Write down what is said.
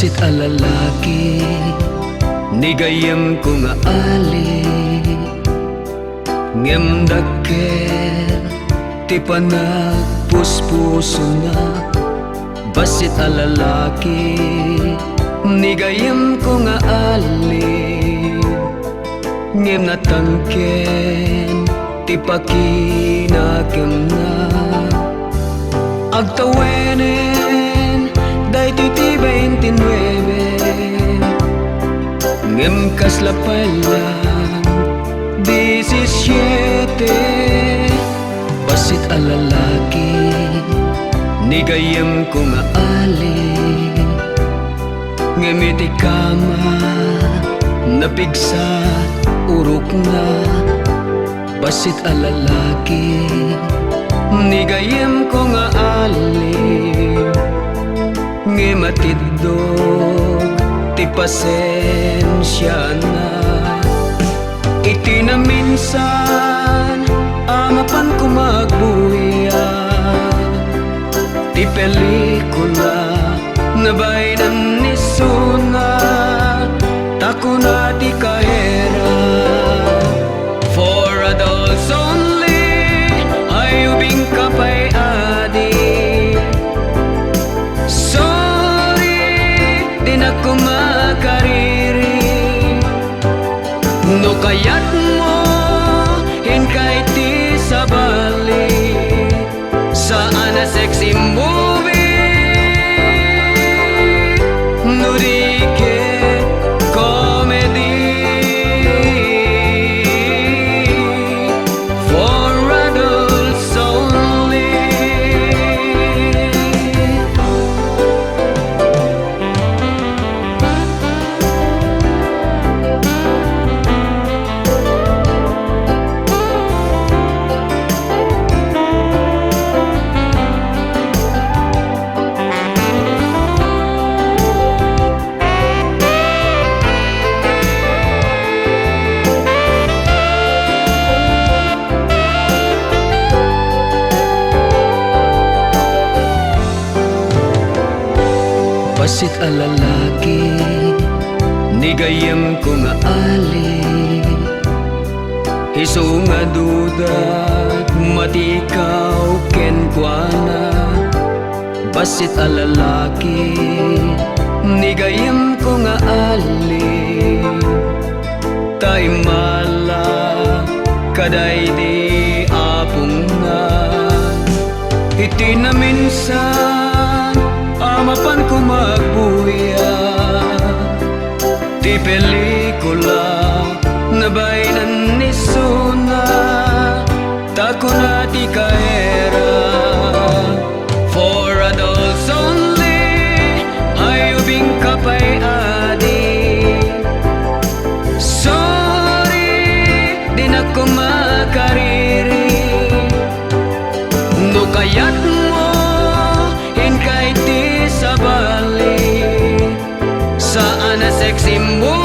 Basit a lalaki, nigayam ko nga ali. Ngem dakel, ti panagpuspuso na. Basit a lalaki, nigayam ko nga ali. Ngem natangken, ti pakinagem na. Agtawenen, day ti 29. Ngem kaslapalan 17. Basit a lalaki, nigayam ko nga ali. Ngem iti kama, napigsa urok na. Basit a lalaki, nigayam ko nga ali. Ngem matidog, ti pasensya na. Iti na minsan, amapan ko magbuhian. Ti pelikula, nabainan ni Suna. Tako na ti kahera, for adults only. Ayubing kapay adi. Sorry, di na ko makariri. No kayat mo, hinkay ti sabali. Saan na sexy movie, nurike comedy. For adults only. Basit a lalaki, nigayam ko nga ali. Isu nga duda, matikaw ken kuana. Basit a lalaki, nigayam ko nga ali. Taimala, kaday di apong na. Iti na minsan, amapan ko magbuhian. Ti pelikula, nabainan ni Suna. Tako na ti kahera, for adults only. Ayubing kapay adi. Sorry, di na ko makariri. No kayat mo, hinkay ti sabali. Saan na sexy mo,